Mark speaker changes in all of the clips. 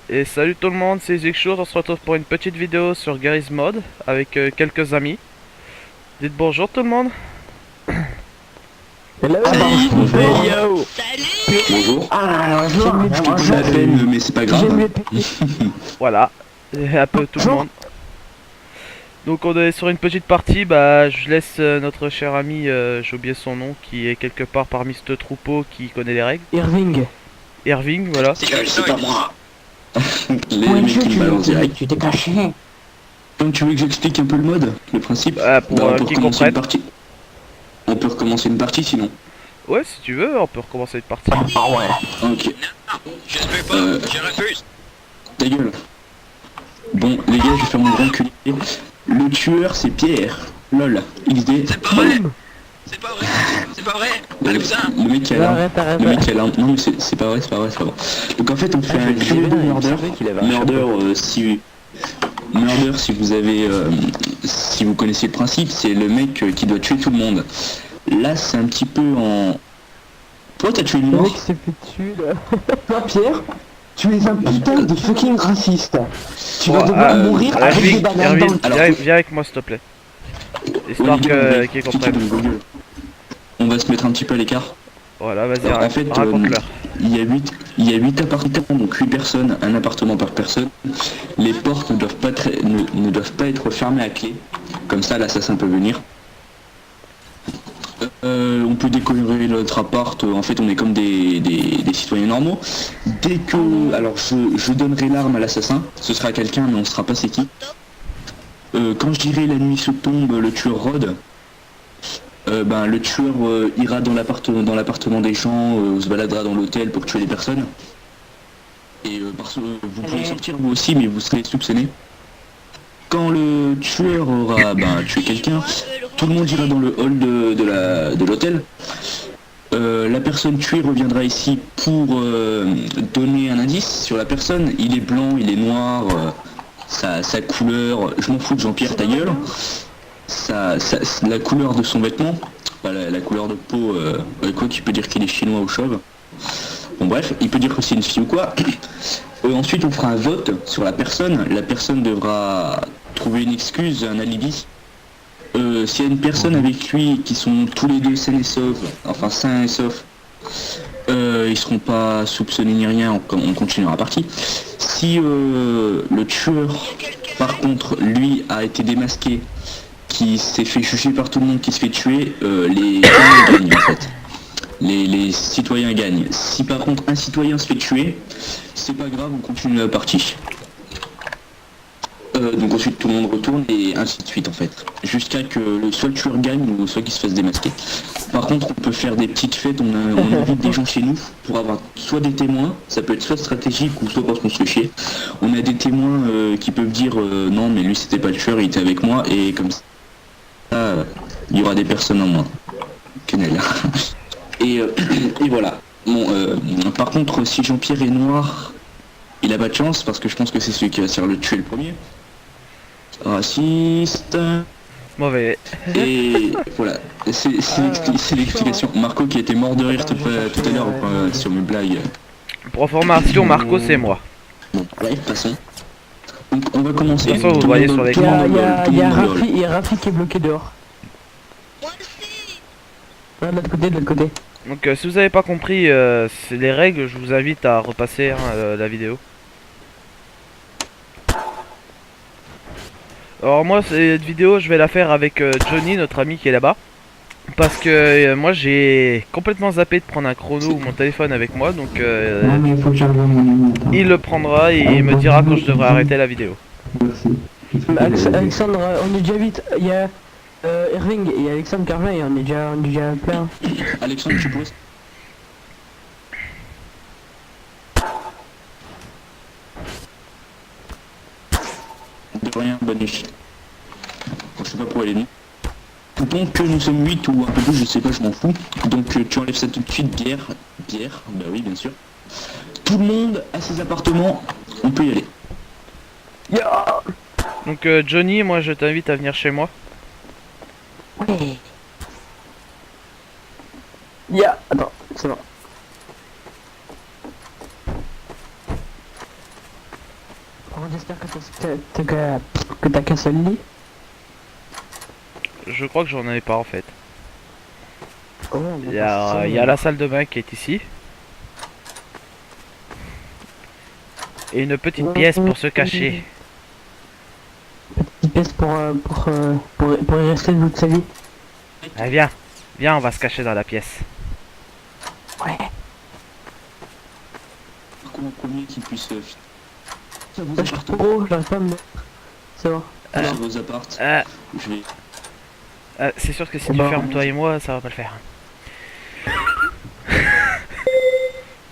Speaker 1: Et salut tout le monde, c'est Zixour, on se retrouve pour une petite vidéo sur Garry's Mod avec quelques amis. Dites bonjour tout le monde.
Speaker 2: Hello.
Speaker 3: Bonjour.
Speaker 2: Hey yo.
Speaker 3: Bonjour.
Speaker 2: J'aime les
Speaker 3: Je te donne la peine, mais c'est pas
Speaker 2: J'aime
Speaker 3: grave.
Speaker 2: les
Speaker 1: Voilà, et un peu tout le monde. Donc on est sur une petite partie, bah je laisse notre cher ami, j'ai oublié son nom, qui est quelque part parmi ce troupeau qui connaît les règles.
Speaker 2: Irving.
Speaker 1: Irving, voilà.
Speaker 3: C'est pas moi. Les
Speaker 2: Ouais,
Speaker 3: mecs qui me balancent direct.
Speaker 2: tu t'es caché.
Speaker 3: Donc tu veux que j'explique un peu le mode, le principe?
Speaker 1: Pour
Speaker 3: On peut
Speaker 1: qui
Speaker 3: recommencer
Speaker 1: comprenne.
Speaker 3: une partie. On peut recommencer une partie sinon.
Speaker 1: Ouais, si tu veux, on peut recommencer une partie.
Speaker 2: Ah ouais.
Speaker 3: Ok.
Speaker 4: Je ne peux pas, je refuse.
Speaker 3: Ta gueule. Bon, les gars, je vais faire mon grand culé. Le tueur, c'est Pierre. Lol. XD.
Speaker 4: C'est pas vrai. C'est pas vrai. C'est pas vrai. Alexin.
Speaker 3: Le mec qui a l'arme.
Speaker 2: Arrête.
Speaker 3: Le mec qui a l'arme. Non mais c'est pas vrai, c'est pas vrai, c'est pas vrai. Donc en fait on fait un duo de murder. Murder si vous avez si vous connaissez le principe, c'est le mec qui doit tuer tout le monde. Là c'est un petit peu en. Toi t'as tué le
Speaker 2: Le
Speaker 3: noir.
Speaker 2: mec s'est fait dessus là. Toi Pierre, tu es un putain de fucking raciste. Tu vas devoir mourir avec des
Speaker 1: Irving,
Speaker 2: bananes dans le
Speaker 3: Alors,
Speaker 1: viens avec moi s'il te plaît.
Speaker 3: Ouais,
Speaker 1: Histoire
Speaker 3: les gars, on va
Speaker 1: qu'ils
Speaker 3: expliquer
Speaker 1: comprennent.
Speaker 3: dans Google. On va se mettre un petit peu à l'écart.
Speaker 1: Voilà, vas-y,
Speaker 3: Alors, en fait,
Speaker 1: raconte-leur.
Speaker 3: il y a 8 appartements, donc 8 personnes, un appartement par personne. Les portes ne doivent pas, ne doivent pas être fermées à clé. Comme ça, l'assassin peut venir. On peut décorer notre appart, en fait on est comme des citoyens normaux. Dès que... Alors je donnerai l'arme à l'assassin, ce sera quelqu'un mais on ne saura pas c'est qui. Quand je dirai la nuit se tombe, le tueur rôde, le tueur ira dans l'appartement des gens, se baladera dans l'hôtel pour tuer les personnes. Et vous pouvez sortir vous aussi mais vous serez soupçonné. Quand le tueur aura tué quelqu'un, tout le monde ira dans le hall de l'hôtel. La personne tuée reviendra ici pour donner un indice sur la personne. Il est blanc, il est noir, sa couleur, je m'en fous de Jean-Pierre ta gueule. La couleur de son vêtement, la couleur de peau, quoi qu'il peut dire qu'il est chinois ou chauve. Bon bref, il peut dire que c'est une fille ou quoi. Ensuite on fera un vote sur la personne devra trouver une excuse, un alibi. S'il y a une personne avec lui qui sont tous les deux sains et saufs, enfin sains et saufs, ils seront pas soupçonnés ni rien, on continuera la partie. Si le tueur par contre lui a été démasqué, qui s'est fait juger par tout le monde, qui se fait tuer, les gagnent en fait. Les citoyens gagnent. Si par contre un citoyen se fait tuer, c'est pas grave, on continue la partie. Donc ensuite tout le monde retourne et ainsi de suite en fait. Jusqu'à que soit le tueur gagne ou soit qu'il se fasse démasquer. Par contre on peut faire des petites fêtes, on invite des gens chez nous pour avoir soit des témoins, ça peut être soit stratégique ou soit parce qu'on se fait chier. On a des témoins qui peuvent dire non mais lui c'était pas le tueur, il était avec moi et comme ça il y aura des personnes en moins. Quenelle. Et voilà. Bon, par contre, si Jean-Pierre est noir, il a pas de chance parce que je pense que c'est celui qui va se faire le tuer le premier. Raciste.
Speaker 1: Mauvais.
Speaker 3: Et voilà. C'est l'explication. Marco qui a été mort de rire tout à l'heure sur mes blagues.
Speaker 1: Pour information, Marco c'est moi.
Speaker 3: Bon, ouais, passons. Donc on va commencer.
Speaker 1: De toute façon, vous
Speaker 3: Tout le
Speaker 1: voyez
Speaker 3: monde-
Speaker 1: sur
Speaker 3: tout le
Speaker 1: l'écran.
Speaker 3: monde rigole, tout le monde rigole.
Speaker 2: Il y a Rafi qui est bloqué dehors. Ah, de l'autre côté.
Speaker 1: Donc si vous n'avez pas compris c'est les règles, je vous invite à repasser la vidéo. Alors moi cette vidéo je vais la faire avec Johnny, notre ami qui est là-bas. Parce que moi j'ai complètement zappé de prendre un chrono ou mon téléphone avec moi, donc
Speaker 5: Non mais il faut que j'arrive à mon limite. Hein.
Speaker 1: il le prendra et il me dira quand je devrais arrêter la vidéo.
Speaker 5: Merci.
Speaker 2: Alexandre, on est déjà vite. Il y a Irving et Alexandre Carvin et on est déjà plein.
Speaker 3: Alexandre, tu poses. De rien, bonne nuit. Bon, je sais pas pour aller nous. Donc que nous sommes 8 ou un peu plus, je sais pas, je m'en fous. Donc tu enlèves ça tout de suite, bière, bah oui bien sûr. Tout le monde à ses appartements, on peut y aller.
Speaker 1: Donc Johnny, moi je t'invite à venir chez moi.
Speaker 2: Ouais. Attends, c'est bon. j'espère que t'as qu'un seul lit.
Speaker 1: Je crois que j'en avais pas en fait.
Speaker 2: Oh,
Speaker 1: Il y a la salle de bain qui est ici. Et une petite pièce pour se cacher.
Speaker 2: Petite pièce pour y rester toute sa vie.
Speaker 1: Allez, viens. Viens, on va se cacher dans la pièce.
Speaker 2: Ouais.
Speaker 3: Par contre, en premier qui puisse ça vous
Speaker 2: Là, je suis trop gros, j'arrive pas à me mettre. C'est bon.
Speaker 3: sur vos appartes. Je vais
Speaker 1: C'est sûr que si
Speaker 2: Eh
Speaker 1: tu
Speaker 2: ben,
Speaker 1: fermes toi et moi, ça va pas le faire.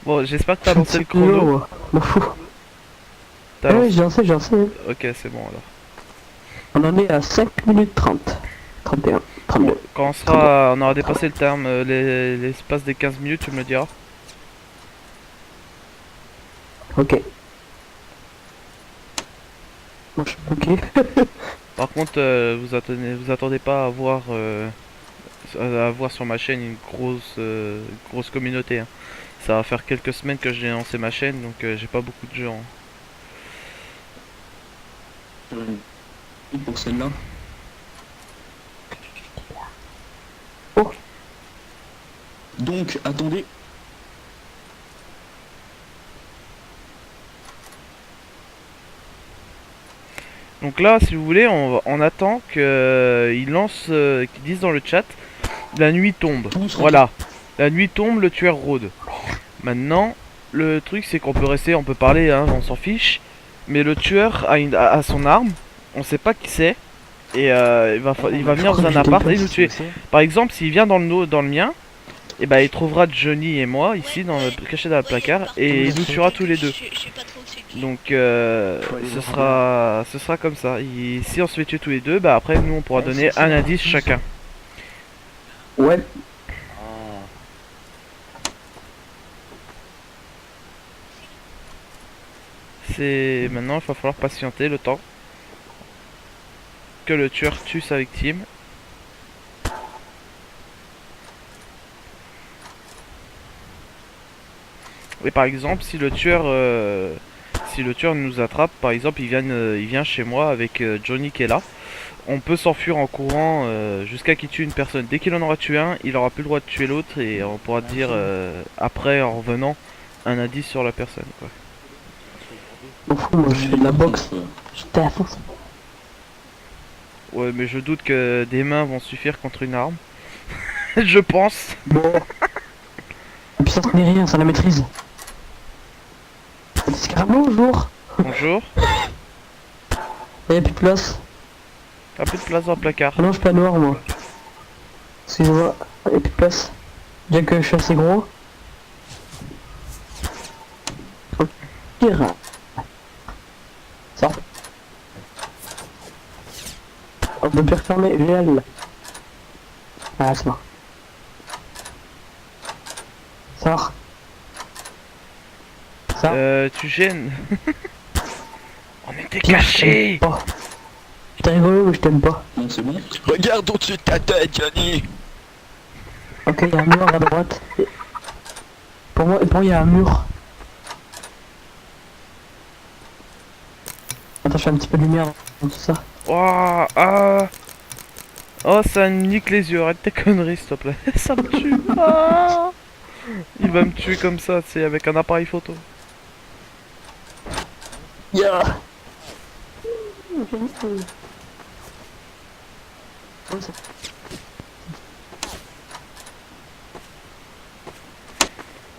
Speaker 1: Bon, j'espère que t'as lancé le chrono.
Speaker 2: M'en fous.
Speaker 1: T'as
Speaker 2: Ah
Speaker 1: lancé-
Speaker 2: ouais, j'ai lancé, j'ai lancé.
Speaker 1: Ok, c'est bon alors.
Speaker 2: On en est à 5 minutes 30. 31, 32.
Speaker 1: Quand on aura dépassé le terme, l'espace des 15 minutes, tu me le diras.
Speaker 2: Ok. Bon, je suis bloqué.
Speaker 1: Par contre, vous attendez pas à voir sur ma chaîne une grosse communauté, hein. Ça va faire quelques semaines que j'ai lancé ma chaîne, donc j'ai pas beaucoup de gens.
Speaker 3: faire une pour celle-là.
Speaker 2: Oh.
Speaker 3: Donc, attendez.
Speaker 1: Donc là, si vous voulez, on attend qu'ils qu'ils disent dans le chat, la nuit tombe. Voilà, la nuit tombe, le tueur rôde. Maintenant, le truc c'est qu'on peut rester, on peut parler, hein, on s'en fiche. Mais le tueur a son arme, on sait pas qui c'est. Et il va venir dans un appart et nous tuer. Par exemple, s'il vient dans le mien, et ben il trouvera Johnny et moi ici cachés dans le placard et il nous tuera tous les deux.
Speaker 4: Je sais pas trop c'est qui.
Speaker 1: Donc ce sera comme ça. Si on se fait tuer tous les deux, bah après nous on pourra donner un indice chacun.
Speaker 2: Ouais.
Speaker 1: C'est maintenant il va falloir patienter le temps que le tueur tue sa victime. Et par exemple si le tueur nous attrape, par exemple il vient chez moi avec Johnny qui est là, on peut s'enfuir en courant jusqu'à qu'il tue une personne. Dès qu'il en aura tué un, il aura plus le droit de tuer l'autre et on pourra dire après en revenant un indice sur la personne quoi.
Speaker 2: M'en fous, moi je fais de la boxe. J'étais à force.
Speaker 1: Ouais mais je doute que des mains vont suffire contre une arme. Je pense.
Speaker 2: Bon. Et puis ça n'est rien, ça la maîtrise. C'est bonjour.
Speaker 1: Bonjour.
Speaker 2: Y'a plus de place.
Speaker 1: T'as plus de place dans le placard.
Speaker 2: Ah non, je suis pas noir moi. Excusez-moi, y'a plus de place. Bien que je suis assez gros. Pire. Sors. On peut plus refermer, génial. Ah, c'est bon. Sors. Sors.
Speaker 1: Tu gênes. On était cachés.
Speaker 2: Oh. T'es rigolo, mais je t'aime pas.
Speaker 3: Bon, c'est bon.
Speaker 4: Regarde au-dessus de ta tête, Johnny.
Speaker 2: Ok, il y a un mur à droite. Pour moi, il y a un mur. Attends, je fais un petit peu de lumière dans tout ça.
Speaker 1: Ouah, ah. Oh, ça me nique les yeux. Arrête tes conneries, s'il te plaît. Ça me tue. Ah. Il va me tuer comme ça, c'est avec un appareil photo.
Speaker 2: Yeah.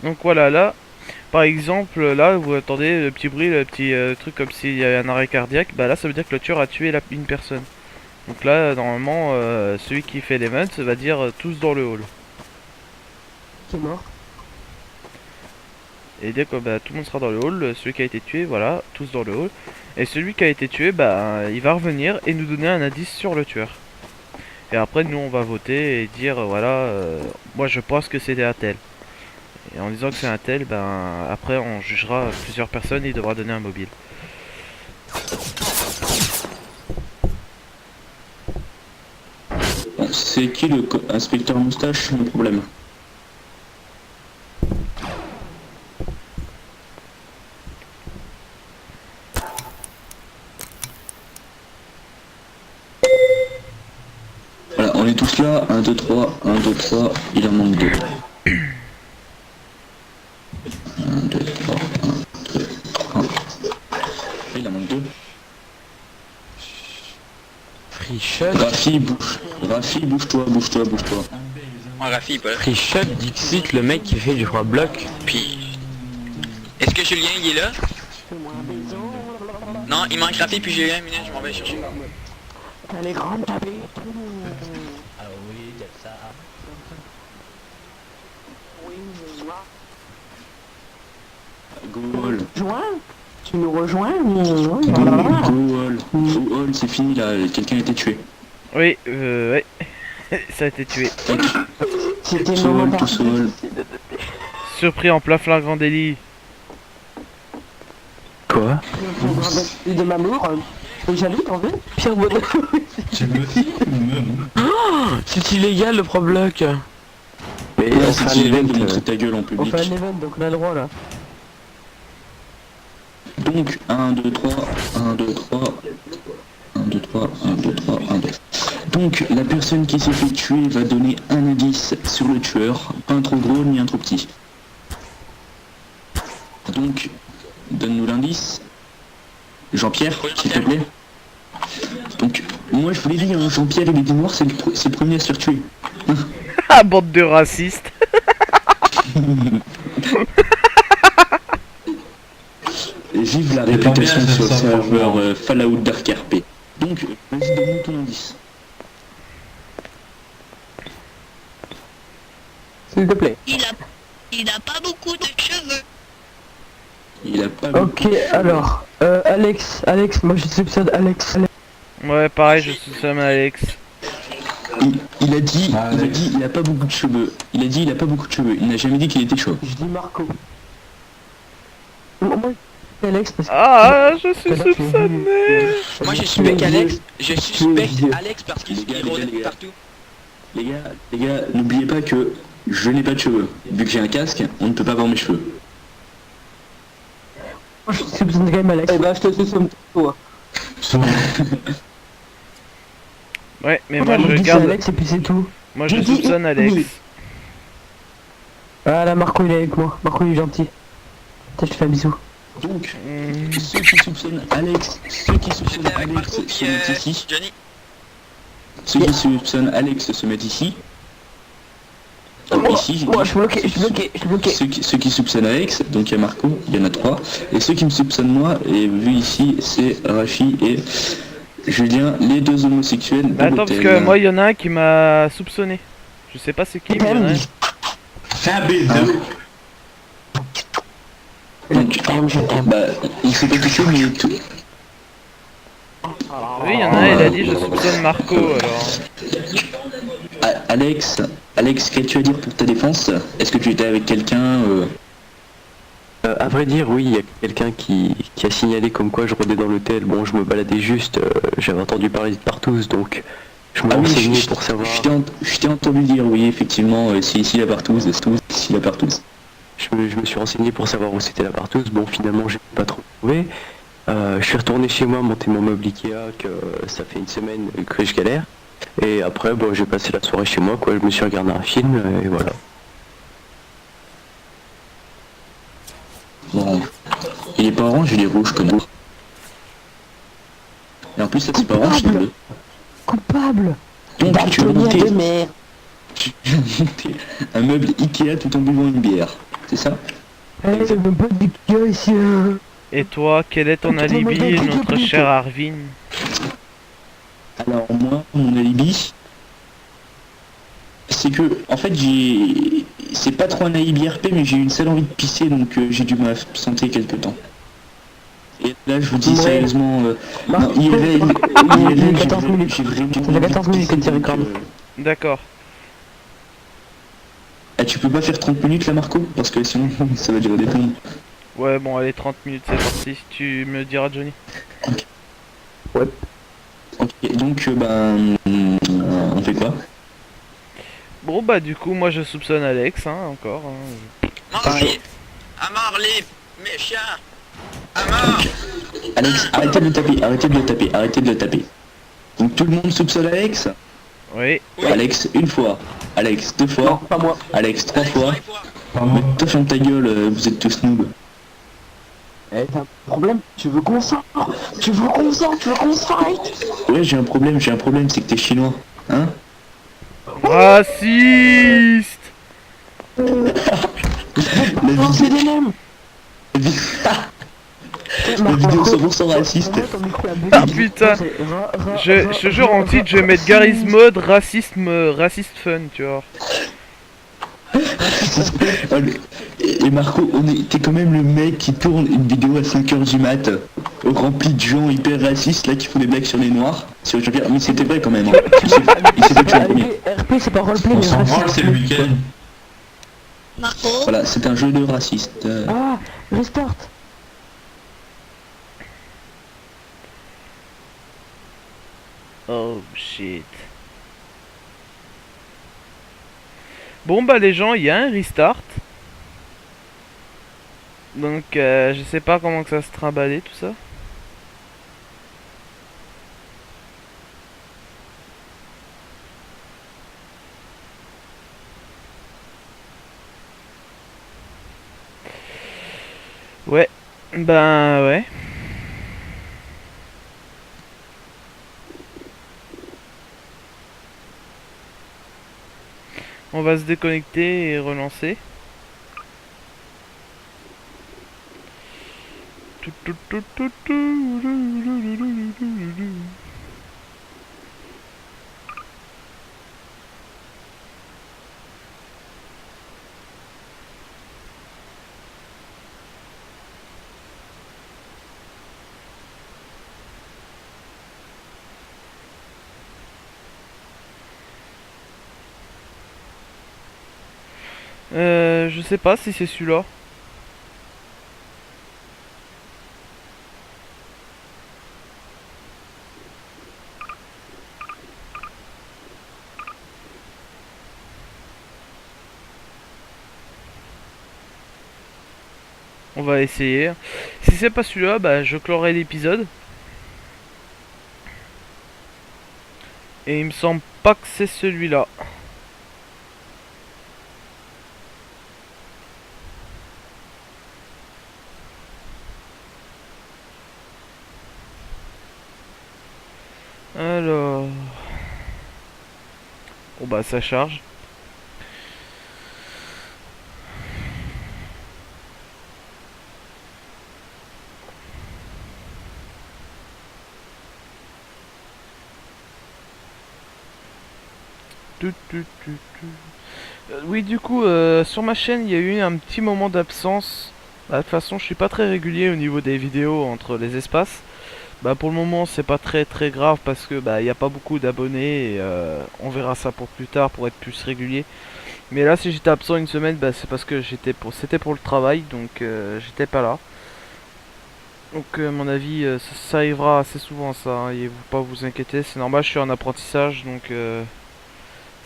Speaker 1: Donc voilà, là, par exemple, là, vous entendez le petit bruit, le petit truc comme s'il y avait un arrêt cardiaque. Bah là, ça veut dire que le tueur a tué une personne. Donc là, normalement, celui qui fait l'event va dire tous dans le hall.
Speaker 2: Qui est mort?
Speaker 1: Et dès que bah, tout le monde sera dans le hall, celui qui a été tué, voilà, tous dans le hall. Et celui qui a été tué, bah, il va revenir et nous donner un indice sur le tueur. Et après, nous, on va voter et dire, voilà, moi je pense que c'était un tel. Et en disant que c'est un tel, ben, après, on jugera plusieurs personnes et il devra donner un mobile.
Speaker 3: C'est qui le inspecteur moustache, le problème? tous là, 1, 2, 3, 1, 2, 3, il en manque 2. 1, 2, 3, 1, 2, 3. Il en manque 2.
Speaker 6: Frichot,
Speaker 3: Rafi, bouge-toi.
Speaker 4: Moi, Rafi, il est pas là.
Speaker 6: Frichot, Dixit, le mec qui fait du 3 blocs.
Speaker 4: Puis... Est-ce que Julien, il est là? Non, il manque Rafi puis Julien, minute, je m'en vais chercher.
Speaker 2: Elle est grande, ta bite.
Speaker 3: Goal.
Speaker 2: Joins? Tu nous rejoins?
Speaker 3: Goal, c'est fini là, quelqu'un a été tué.
Speaker 1: Oui, ouais. Ça a été tué.
Speaker 2: C'était le
Speaker 3: Sol,
Speaker 2: moment
Speaker 3: tout
Speaker 2: parfait.
Speaker 3: seul.
Speaker 1: Surpris en plein flagrant délit.
Speaker 6: Quoi?
Speaker 2: De Mamour. T'es jaloux, t'en veux? Pierre Baudin.
Speaker 6: C'est illégal le 3 blocs. Mais
Speaker 3: Ouais,
Speaker 6: on fait un
Speaker 3: c'est illégal de
Speaker 6: event.
Speaker 3: montrer ta gueule en
Speaker 2: On
Speaker 3: public.
Speaker 2: fait un event, donc on a le droit là.
Speaker 3: Donc 1, 2, 3, 1, 2, 3, 1, 2, 3, 1, 2, 3, 1, 2. Donc la personne qui s'est fait tuer va donner un indice sur le tueur, pas un trop gros ni un trop petit. Donc, donne-nous l'indice. Jean-Pierre, s'il te plaît. Donc, moi je vous l'ai dit, hein, Jean-Pierre il était noir, c'est le premier à se faire tuer.
Speaker 1: Ah, bande de racistes.
Speaker 3: Vive la
Speaker 5: Et tant
Speaker 3: réputation
Speaker 5: bien,
Speaker 3: sur le
Speaker 5: ça,
Speaker 3: serveur
Speaker 5: franchement.
Speaker 3: Fallout Dark RP. Donc, vas-y, donne-nous ton indice.
Speaker 2: S'il te plaît.
Speaker 7: Il a pas beaucoup de cheveux.
Speaker 3: Il a pas
Speaker 2: Ok, alors, Alex, moi je soupçonne Alex.
Speaker 1: Ouais, pareil, je soupçonne Alex.
Speaker 3: il a dit,
Speaker 5: Ah,
Speaker 3: il a
Speaker 5: Alex.
Speaker 3: dit, il a pas beaucoup de cheveux. Il a dit, il a pas beaucoup de cheveux. Il n'a jamais dit qu'il était chauve.
Speaker 2: Je dis Marco. Moi, c'est Alex parce que...
Speaker 1: Ah, je suis soupçonné.
Speaker 4: Moi, je
Speaker 2: Tu es
Speaker 4: suspecte
Speaker 2: vieux.
Speaker 4: Alex. Je suspecte
Speaker 2: vieux.
Speaker 4: Alex parce qu'il
Speaker 3: Les gars,
Speaker 4: rôdait
Speaker 3: les gars.
Speaker 4: partout.
Speaker 3: Les gars, n'oubliez pas que je n'ai pas de cheveux. Vu que j'ai un casque, on ne peut pas voir mes cheveux.
Speaker 2: Moi je soupçonne quand même Alex. Eh ben je te soupçonne toi.
Speaker 1: Ouais, mais moi
Speaker 2: Moi
Speaker 1: je
Speaker 2: je dis c'est
Speaker 1: garde.
Speaker 2: Alex et puis c'est tout.
Speaker 1: Moi je
Speaker 2: Je dis
Speaker 1: soupçonne
Speaker 2: oui.
Speaker 1: Alex.
Speaker 2: Ah là Marco il est avec moi. Marco il est gentil. Tiens, je te fais un bisou.
Speaker 3: Donc,
Speaker 1: Hmm.
Speaker 3: ceux qui soupçonnent Alex,
Speaker 4: J'étais avec Marco
Speaker 3: se
Speaker 4: puis
Speaker 3: mettent ici.
Speaker 4: Johnny.
Speaker 3: Ceux qui soupçonnent Alex se mettent ici. Ici, j'ai
Speaker 2: Moi
Speaker 3: dit.
Speaker 2: je suis bloqué, je suis bloqué.
Speaker 3: Ceux qui soupçonnent Alex, donc il y a Marco, il y en a 3. Et ceux qui me soupçonnent moi, et vu ici, c'est Rafi et Julien, les deux homosexuels de
Speaker 1: Mais attends, parce
Speaker 3: l'hôtel.
Speaker 1: que moi il y en a un qui m'a soupçonné. Je sais pas c'est qui, mais il y en a un.
Speaker 5: C'est un baiser.
Speaker 3: Donc, bah, il s'est pas touché, mais tout.
Speaker 1: Oui, il y en a un, il a dit je soupçonne Marco alors.
Speaker 3: Alex, qu'as-tu à dire pour ta défense? Est-ce que tu étais avec quelqu'un
Speaker 6: À vrai dire, oui, il y a quelqu'un qui a signalé comme quoi je rôdais dans l'hôtel. Bon, je me baladais juste, j'avais entendu parler de Partous, donc je me
Speaker 3: Ah oui,
Speaker 6: renseignais pour savoir.
Speaker 3: je t'ai entendu dire, oui, effectivement, c'est ici la partouze, c'est ici la partouze.
Speaker 6: Je me suis renseigné pour savoir où c'était la Partous. Bon, finalement, j'ai pas trop trouvé. Je suis retourné chez moi monter mon meuble Ikea, que ça fait une semaine que je galère. Et après, bon, j'ai passé la soirée chez moi, quoi. Je me suis regardé un film, et voilà.
Speaker 3: Bon, il est pas orange, il est rouge, comme Et en plus, ça c'est pas orange, c'est bleu.
Speaker 2: Coupable.
Speaker 3: Donc, tu veux monter
Speaker 2: de mer.
Speaker 3: un meuble Ikea tout en buvant une bière, c'est ça?
Speaker 2: Eh, c'est mon pote du Ikea ici.
Speaker 1: Et toi, quel est ton alibi, notre cher Arvin?
Speaker 3: Alors moi, mon alibi, c'est que, en fait, c'est pas trop un alibi RP, mais j'ai eu une sale envie de pisser, donc j'ai dû m'absenter quelque temps. Et là, je vous dis
Speaker 2: Ouais.
Speaker 3: sérieusement,
Speaker 2: Marco,
Speaker 3: non, IRL,
Speaker 2: il est
Speaker 3: j'ai
Speaker 2: 14 minutes.
Speaker 3: j'ai vraiment
Speaker 2: Ça fait
Speaker 3: envie de
Speaker 2: 14 minutes que
Speaker 3: pisser,
Speaker 2: tu
Speaker 3: donc,
Speaker 2: recordes.
Speaker 1: D'accord.
Speaker 3: Ah, tu peux pas faire 30 minutes là, Marco? Parce que sinon, ça va durer des plombs.
Speaker 1: Ouais, bon, allez, 30 minutes, c'est parti. Tu me diras, Johnny.
Speaker 3: Ok, donc, on fait quoi?
Speaker 1: Bon, bah, du coup, moi je soupçonne Alex, hein, encore. Hein.
Speaker 4: Mangez. À mort les méchants. À mort.
Speaker 3: Alex, arrêtez de le taper, arrêtez de le taper, arrêtez de le taper. Donc tout le monde soupçonne Alex?
Speaker 1: Oui.
Speaker 4: Oui.
Speaker 3: Alex, une fois. Alex, deux
Speaker 2: Non,
Speaker 3: fois.
Speaker 2: pas moi.
Speaker 3: Alex, trois
Speaker 4: Alex,
Speaker 3: fois.
Speaker 4: 3 fois.
Speaker 3: Mais toi, ferme ta gueule, vous êtes tous noobs.
Speaker 2: Eh, t'as un problème? Tu veux qu'on sorte? Tu veux qu'on sorte? Tu veux qu'on se fight?
Speaker 3: Ouais, j'ai un problème, c'est que t'es chinois. Hein?
Speaker 1: Raciste.
Speaker 3: La
Speaker 2: Lancer
Speaker 3: vidéo,
Speaker 2: des nems!
Speaker 3: la vidéo 100% raciste.
Speaker 1: Ah putain. Je te jure en titre je vais mettre Garry's Mode racisme raciste fun tu vois.
Speaker 3: Et Marco, t'es quand même le mec qui tourne une vidéo à 5h du mat, rempli de gens hyper racistes là qui font des blagues sur les noirs. Sur les gens. Mais c'était vrai quand même. Hein. Il s'est fait tuer le premier.
Speaker 2: RP c'est pas roleplay
Speaker 5: On
Speaker 2: mais
Speaker 5: s'en branle, c'est le
Speaker 2: raciste.
Speaker 5: week-end.
Speaker 7: Marco,
Speaker 3: Voilà, c'est un jeu de raciste.
Speaker 2: Ah, restart.
Speaker 1: Oh shit. Bon bah les gens, il y a un restart. Donc je sais pas comment que ça se trimballait tout ça. Ouais, ben ouais. On va se déconnecter et relancer. Je sais pas si c'est celui-là. On va essayer. Si c'est pas celui-là, bah je clorerai l'épisode. Et il me semble pas que c'est celui-là. Alors... Bon bah ça charge. Oui du coup sur ma chaîne il y a eu un petit moment d'absence. Bah, de toute façon je suis pas très régulier au niveau des vidéos entre les espaces. Bah pour le moment c'est pas très grave parce que bah il n'y a pas beaucoup d'abonnés et on verra ça pour plus tard pour être plus régulier. Mais là si j'étais absent une semaine bah c'est parce que c'était pour le travail donc j'étais pas là. Donc à mon avis ça arrivera assez souvent ça hein, et vous pas vous inquiéter, c'est normal, je suis en apprentissage donc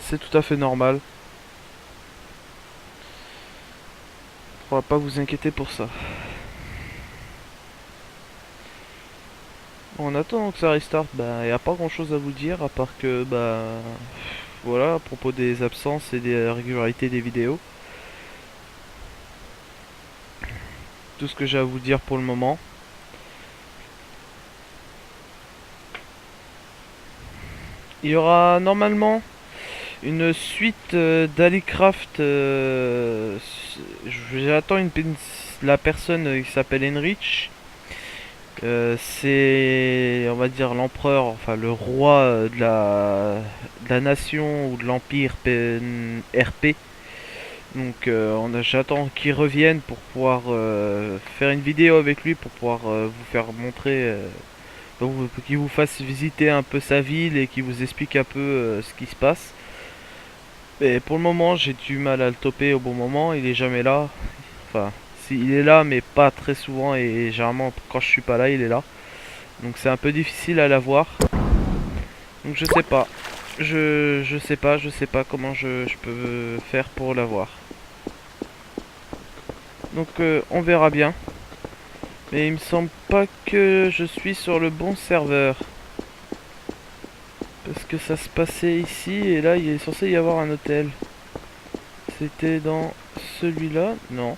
Speaker 1: c'est tout à fait normal. Faudra pas vous inquiéter pour ça. En attendant que ça restart, bah y a pas grand chose à vous dire à part que bah voilà à propos des absences et des régularités des vidéos. Tout ce que j'ai à vous dire pour le moment. Il y aura normalement une suite d'Alicraft. J'attends la personne qui s'appelle Enrich. C'est, on va dire, l'empereur, enfin le roi de la nation ou de l'empire RP. Donc j'attends qu'il revienne pour pouvoir faire une vidéo avec lui pour pouvoir vous faire montrer, donc qu'il vous fasse visiter un peu sa ville et qu'il vous explique un peu ce qui se passe. Et pour le moment j'ai du mal à le toper au bon moment, il est jamais là. Enfin, si, il est là mais pas très souvent et généralement quand je suis pas là il est là. Donc c'est un peu difficile à l'avoir. Donc je sais pas. Je sais pas comment je peux faire pour l'avoir. Donc on verra bien. Mais il me semble pas que je suis sur le bon serveur. Parce que ça se passait ici et là il est censé y avoir un hôtel. C'était dans celui-là? Non.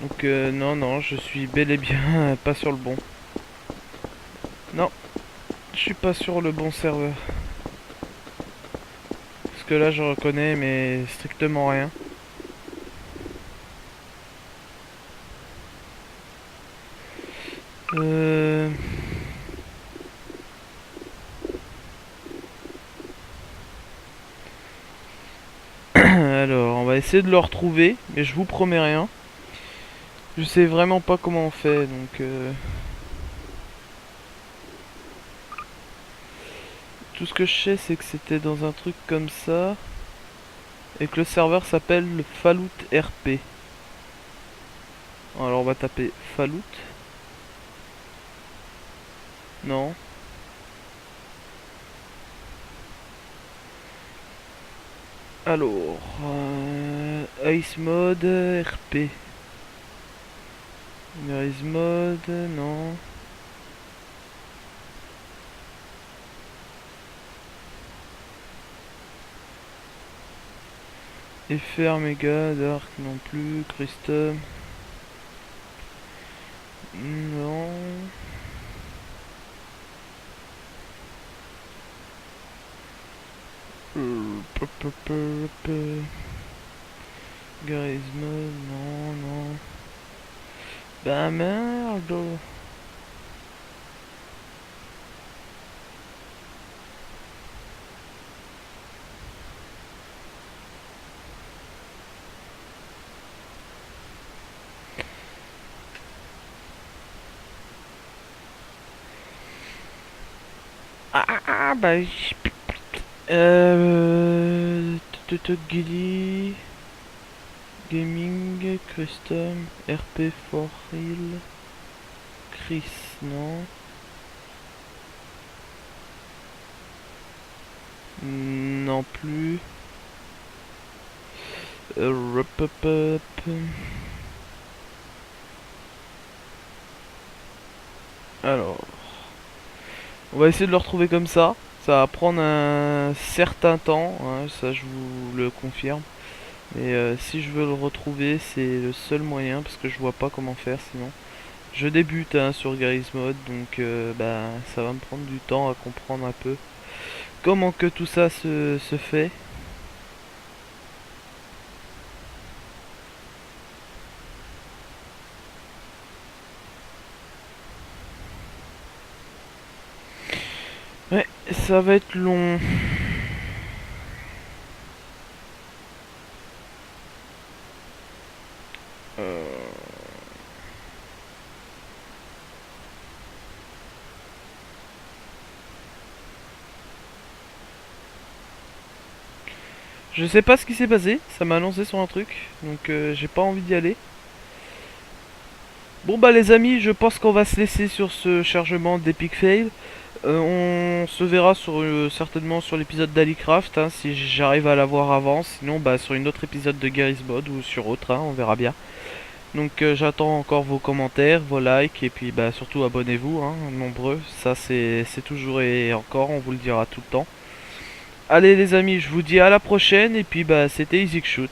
Speaker 1: Donc non, je suis bel et bien pas sur le bon. Non, je suis pas sur le bon serveur. Parce que là je reconnais mais strictement rien. Alors, on va essayer de le retrouver, mais je vous promets rien. Je sais vraiment pas comment on fait, donc... Tout ce que je sais, c'est que c'était dans un truc comme ça. Et que le serveur s'appelle le Fallout RP. Alors, on va taper Fallout. Non. Alors... Ice Mode RP. Ice Mode, non. FR Mega, Dark non plus, Custom. Non. Garry's Mode, non. Bah merde. Bah... Guili... Gaming, Custom, RP for Real... Chris, non. Non plus. Alors... On va essayer de le retrouver comme ça. Ça va prendre un certain temps, hein, ça je vous le confirme. Mais si je veux le retrouver, c'est le seul moyen, parce que je vois pas comment faire sinon. Je débute hein, sur Garry's Mode, donc bah, ça va me prendre du temps à comprendre un peu comment que tout ça se fait. Ouais, ça va être long. Je sais pas ce qui s'est passé, ça m'a annoncé sur un truc, donc j'ai pas envie d'y aller. Bon bah les amis, je pense qu'on va se laisser sur ce chargement d'Epic Fail. On se verra certainement sur l'épisode d'Alicraft, hein, si j'arrive à l'avoir avant. Sinon bah sur une autre épisode de Garry's Mod ou sur autre, hein, on verra bien. Donc j'attends encore vos commentaires, vos likes et puis bah surtout abonnez-vous, hein, nombreux. Ça c'est toujours et encore, on vous le dira tout le temps. Allez les amis, je vous dis à la prochaine et puis bah c'était Easy Shoot.